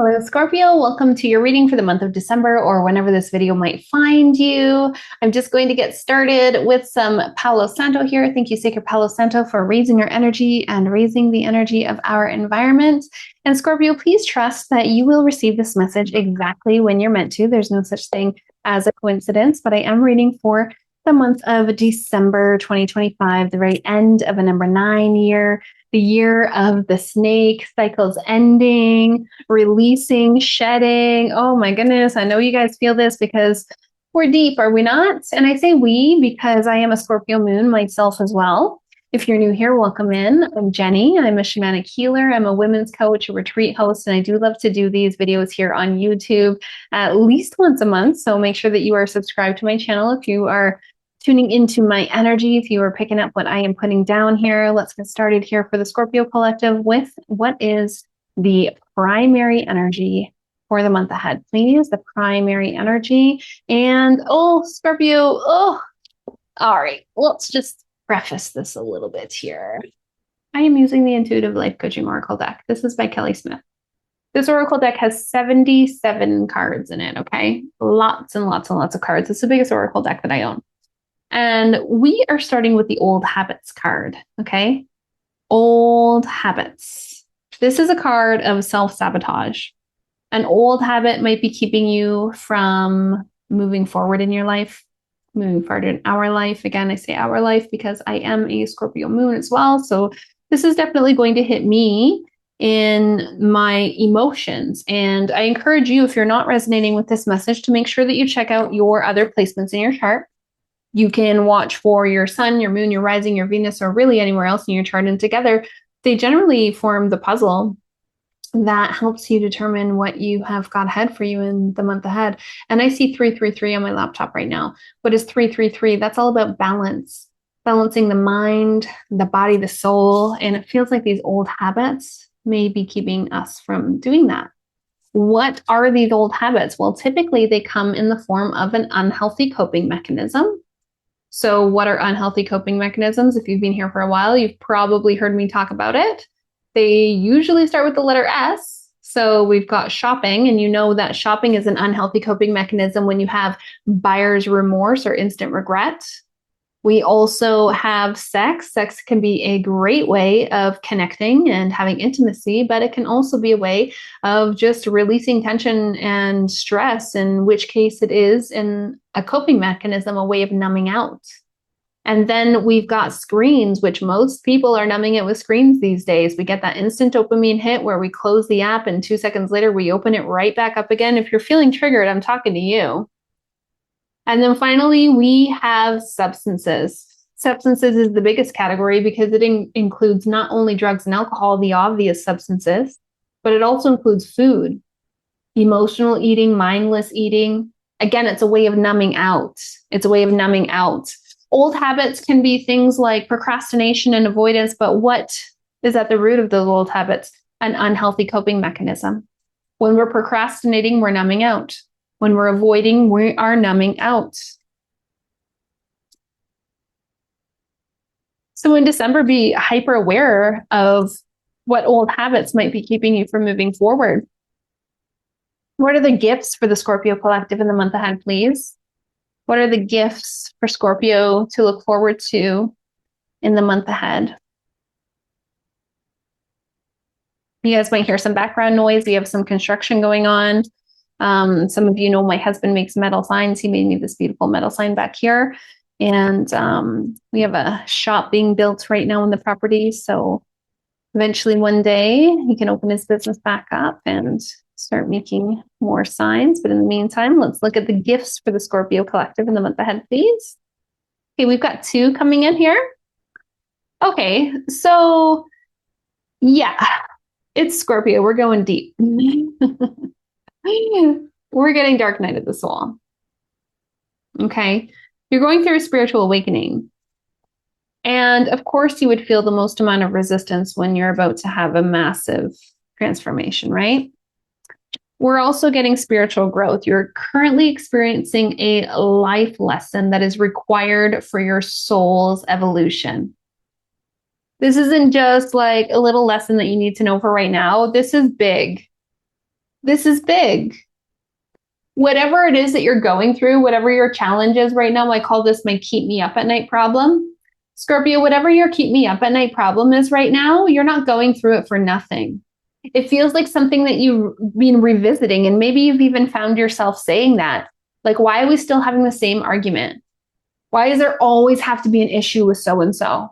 Hello, Scorpio. Welcome to your reading for the month of December or whenever this video might find you. I'm just going to get started with some Palo Santo here. Thank you, Sacred Palo Santo, for raising your energy and raising the energy of our environment. And Scorpio, please trust that you will receive this message exactly when you're meant to. There's no such thing as a coincidence, but I am reading for the month of December 2025, the very end of a number 9 year. The year of the snake, cycles ending, releasing, shedding. Oh my goodness. I know you guys feel this because we're deep, are we not? And I say we because I am a Scorpio moon myself as well. If you're new here, welcome in. I'm Jenny. I'm a shamanic healer. I'm a women's coach, a retreat host, and I do love to do these videos here on YouTube at least once a month. So make sure that you are subscribed to my channel if you are tuning into my energy, if you are picking up what I am putting down here. Let's get started here for the Scorpio Collective with what is the primary energy for the month ahead, please. The primary energy. And Scorpio, all right, let's just preface this a little bit here. I am using the Intuitive Life Coaching Oracle deck. This is by Kelly Smith. This Oracle deck has 77 cards in it, okay? Lots and lots and lots of cards. It's the biggest Oracle deck that I own. And we are starting with the old habits card, okay? Old habits. This is a card of self-sabotage. An old habit might be keeping you from moving forward in your life, moving forward in our life. Again, I say our life because I am a Scorpio moon as well. So this is definitely going to hit me in my emotions. And I encourage you, if you're not resonating with this message, to make sure that you check out your other placements in your chart. You can watch for your sun, your moon, your rising, your Venus, or really anywhere else in your chart. And together, they generally form the puzzle that helps you determine what you have got ahead for you in the month ahead. And I see 333 on my laptop right now. What is 333? That's all about balance, balancing the mind, the body, the soul. And it feels like these old habits may be keeping us from doing that. What are these old habits? Well, typically they come in the form of an unhealthy coping mechanism. So what are unhealthy coping mechanisms? If you've been here for a while, you've probably heard me talk about it. They usually start with the letter S. So we've got shopping, and you know that shopping is an unhealthy coping mechanism when you have buyer's remorse or instant regret. We also have sex. Sex can be a great way of connecting and having intimacy, but it can also be a way of just releasing tension and stress, in which case it is in a coping mechanism, a way of numbing out. And then we've got screens, which most people are numbing it with screens these days. We get that instant dopamine hit where we close the app and 2 seconds later we open it right back up again. If you're feeling triggered, I'm talking to you. And then finally, we have substances. Substances is the biggest category because it includes not only drugs and alcohol, the obvious substances, but it also includes food, emotional eating, mindless eating. Again, it's a way of numbing out. It's a way of numbing out. Old habits can be things like procrastination and avoidance, but what is at the root of those old habits? An unhealthy coping mechanism. When we're procrastinating, we're numbing out. When we're avoiding, we are numbing out. So in December, be hyper aware of what old habits might be keeping you from moving forward. What are the gifts for the Scorpio Collective in the month ahead, please? What are the gifts for Scorpio to look forward to in the month ahead? You guys might hear some background noise. We have some construction going on. Some of you know my husband makes metal signs. He made me this beautiful metal sign back here. And we have a shop being built right now on the property. So eventually one day he can open his business back up and start making more signs. But in the meantime, let's look at the gifts for the Scorpio Collective in the month ahead, please. Okay, we've got 2 coming in here. Okay, so yeah, it's Scorpio. We're going deep. We're getting dark night of the soul. Okay. You're going through a spiritual awakening. And of course, you would feel the most amount of resistance when you're about to have a massive transformation, right? We're also getting spiritual growth. You're currently experiencing a life lesson that is required for your soul's evolution. This isn't just like a little lesson that you need to know for right now. This is big. This is big. Whatever it is that you're going through, whatever your challenge is right now, I call this my keep me up at night problem. Scorpio, whatever your keep me up at night problem is right now, you're not going through it for nothing. It feels like something that you've been revisiting, and maybe you've even found yourself saying that. Like, why are we still having the same argument? Why does there always have to be an issue with so and so?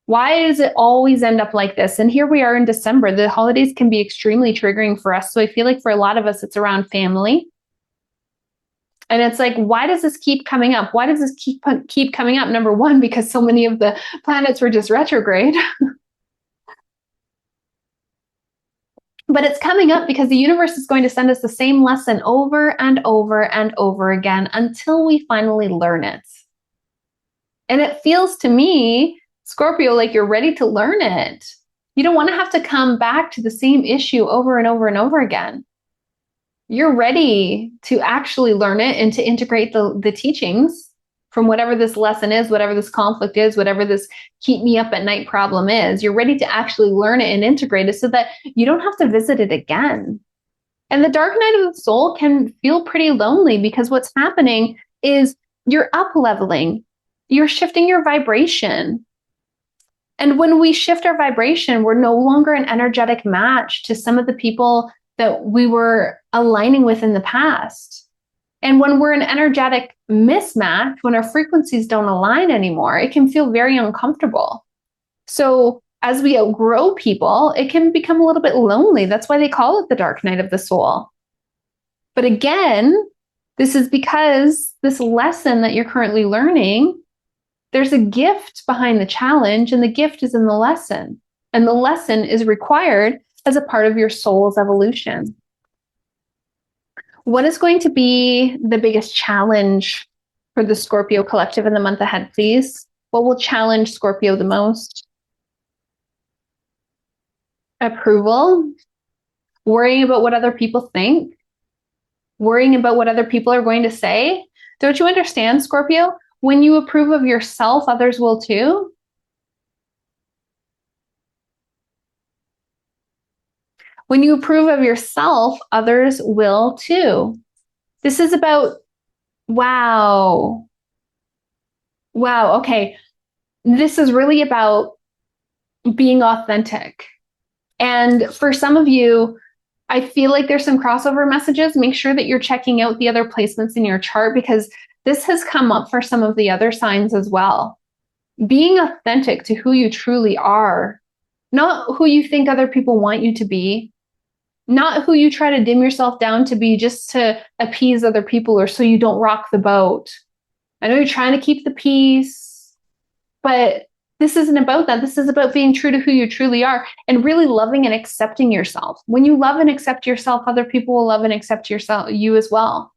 Why does it always end up like this? And here we are in December. The holidays can be extremely triggering for us. So I feel like for a lot of us, it's around family. And it's like, why does this keep coming up? Why does this keep coming up? Number one, because so many of the planets were just retrograde. But it's coming up because the universe is going to send us the same lesson over and over and over again until we finally learn it. And it feels to me, Scorpio, like you're ready to learn it. You don't want to have to come back to the same issue over and over and over again. You're ready to actually learn it and to integrate the teachings from whatever this lesson is, whatever this conflict is, whatever this keep me up at night problem is. You're ready to actually learn it and integrate it so that you don't have to visit it again. And the dark night of the soul can feel pretty lonely because what's happening is you're up leveling, you're shifting your vibration. And when we shift our vibration, we're no longer an energetic match to some of the people that we were aligning with in the past. And when we're an energetic mismatch, when our frequencies don't align anymore, it can feel very uncomfortable. So as we outgrow people, it can become a little bit lonely. That's why they call it the dark night of the soul. But again, this is because this lesson that you're currently learning, there's a gift behind the challenge, and the gift is in the lesson. And the lesson is required as a part of your soul's evolution. What is going to be the biggest challenge for the Scorpio collective in the month ahead, please? What will challenge Scorpio the most? Approval, worrying about what other people think, worrying about what other people are going to say. Don't you understand, Scorpio? When you approve of yourself, others will too. When you approve of yourself, others will too. This is about, wow. Wow, okay. This is really about being authentic. And for some of you, I feel like there's some crossover messages. Make sure that you're checking out the other placements in your chart because this has come up for some of the other signs as well. Being authentic to who you truly are, not who you think other people want you to be, not who you try to dim yourself down to be just to appease other people or so you don't rock the boat. I know you're trying to keep the peace, but this isn't about that. This is about being true to who you truly are and really loving and accepting yourself. When you love and accept yourself, other people will love and accept you as well.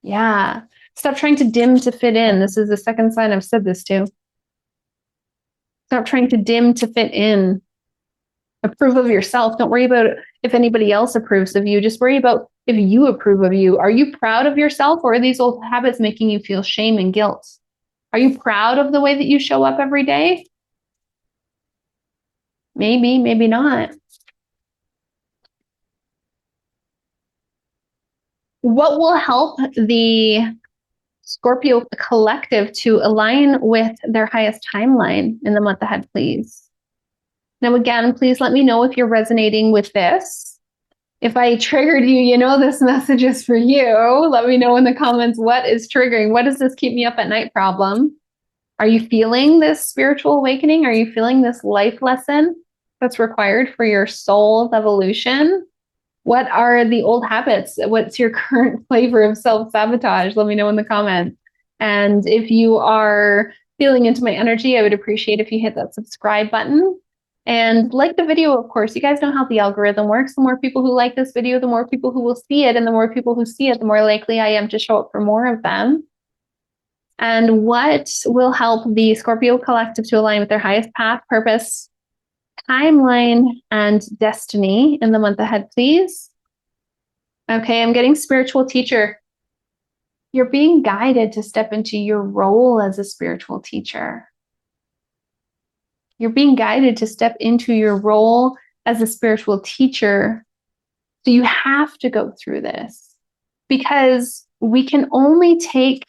Yeah. Stop trying to dim to fit in. This is the second sign I've said this to. Stop trying to dim to fit in. Approve of yourself. Don't worry about if anybody else approves of you. Just worry about if you approve of you. Are you proud of yourself, or are these old habits making you feel shame and guilt? Are you proud of the way that you show up every day? Maybe, maybe not. What will help the Scorpio collective to align with their highest timeline in the month ahead, please? Now, again, please let me know if you're resonating with this. If I triggered you, you know this message is for you. Let me know in the comments what is triggering. What does this keep me up at night problem? Are you feeling this spiritual awakening? Are you feeling this life lesson that's required for your soul's evolution? What are the old habits? What's your current flavor of self-sabotage? Let me know in the comments. And if you are feeling into my energy, I would appreciate if you hit that subscribe button. And like the video, of course. You guys know how the algorithm works. The more people who like this video, the more people who will see it. And the more people who see it, the more likely I am to show up for more of them. And what will help the Scorpio collective to align with their highest path, purpose, timeline, and destiny in the month ahead, please? Okay, I'm getting spiritual teacher. You're being guided to step into your role as a spiritual teacher. You're being guided to step into your role as a spiritual teacher So you have to go through this, because we can only take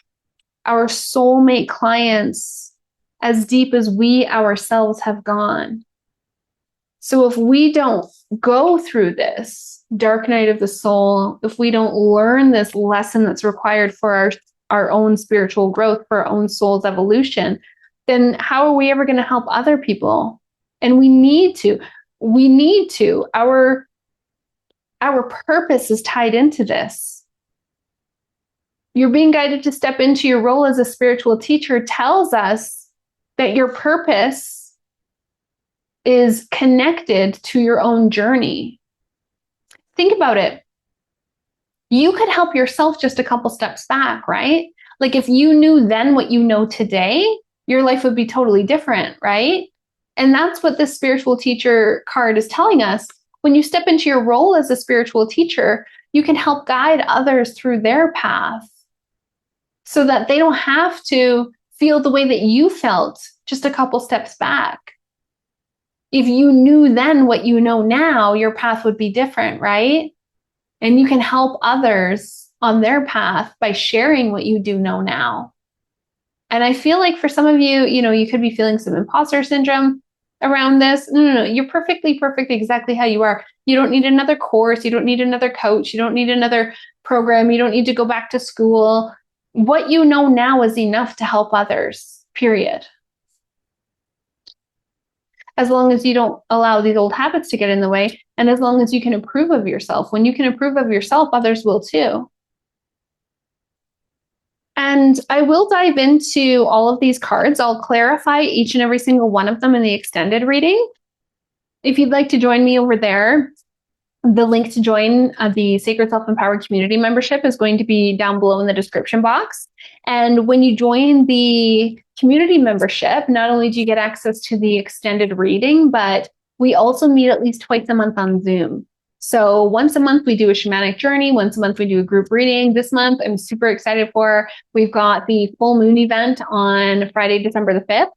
our soulmate clients as deep as we ourselves have gone. So if we don't go through this dark night of the soul, if we don't learn this lesson that's required for our own spiritual growth, for our own soul's evolution, then how are we ever going to help other people? And we need to. Our purpose is tied into this. You're being guided to step into your role as a spiritual teacher tells us that your purpose is connected to your own journey. Think about it. You could help yourself just a couple steps back, right? Like if you knew then what you know today, your life would be totally different, right? And that's what this spiritual teacher card is telling us. When you step into your role as a spiritual teacher, you can help guide others through their path so that they don't have to feel the way that you felt just a couple steps back. If you knew then what you know now, your path would be different, right? And you can help others on their path by sharing what you do know now. And I feel like for some of you, you could be feeling some imposter syndrome around this. No. You're perfectly perfect exactly how you are. You don't need another course. You don't need another coach. You don't need another program. You don't need to go back to school. What you know now is enough to help others, period. As long as you don't allow these old habits to get in the way, and as long as you can approve of yourself. When you can approve of yourself, others will too. And I will dive into all of these cards. I'll clarify each and every single one of them in the extended reading. If you'd like to join me over there, the link to join the Sacred Self-Empowered Community membership is going to be down below in the description box. And when you join the community membership, not only do you get access to the extended reading, but we also meet at least twice a month on Zoom. So once a month, we do a shamanic journey. Once a month, we do a group reading. This month, I'm super excited for. We've got the full moon event on Friday, December the 5th.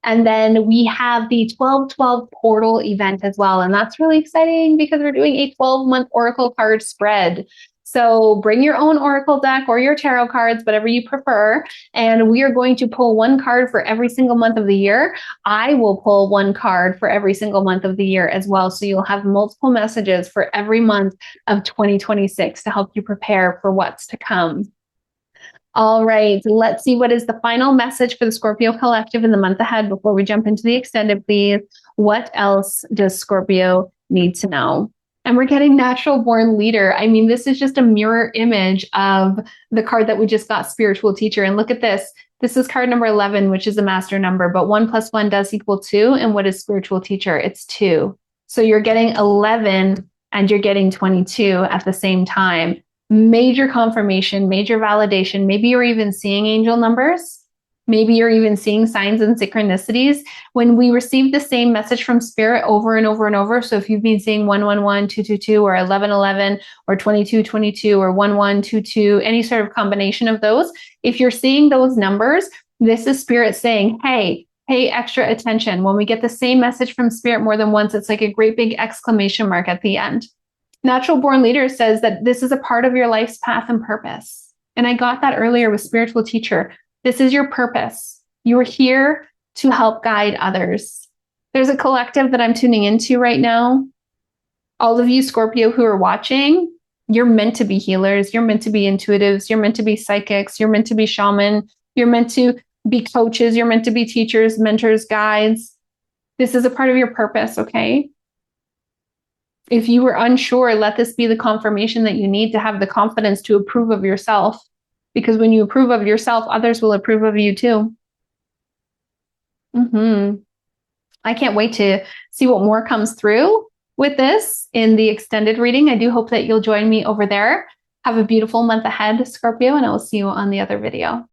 And then we have the 12/12 portal event as well. And that's really exciting because we're doing a 12-month oracle card spread. So bring your own oracle deck or your tarot cards, whatever you prefer. And we are going to pull one card for every single month of the year. I will pull one card for every single month of the year as well. So you'll have multiple messages for every month of 2026 to help you prepare for what's to come. All right, let's see what is the final message for the Scorpio collective in the month ahead before we jump into the extended, please. What else does Scorpio need to know? And we're getting natural born leader. I mean, this is just a mirror image of the card that we just got, spiritual teacher. And look at this. This is card number 11, which is a master number, but 1 + 1 does equal 2. And what is spiritual teacher? It's 2. So you're getting 11 and you're getting 22 at the same time. Major confirmation, major validation. Maybe you're even seeing angel numbers. Maybe you're even seeing signs and synchronicities. When we receive the same message from spirit over and over and over, so if you've been seeing 111, 222, or 1111, or 2222, or 1122, any sort of combination of those, if you're seeing those numbers, this is spirit saying, hey, pay extra attention. When we get the same message from spirit more than once, it's like a great big exclamation mark at the end. Natural born leader says that this is a part of your life's path and purpose. And I got that earlier with spiritual teacher. This is your purpose. You are here to help guide others. There's a collective that I'm tuning into right now. All of you Scorpio who are watching, you're meant to be healers. You're meant to be intuitives. You're meant to be psychics. You're meant to be shaman. You're meant to be coaches. You're meant to be teachers, mentors, guides. This is a part of your purpose, okay? If you were unsure, let this be the confirmation that you need to have the confidence to approve of yourself. Because when you approve of yourself, others will approve of you too. I can't wait to see what more comes through with this in the extended reading. I do hope that you'll join me over there. Have a beautiful month ahead, Scorpio, and I will see you on the other video.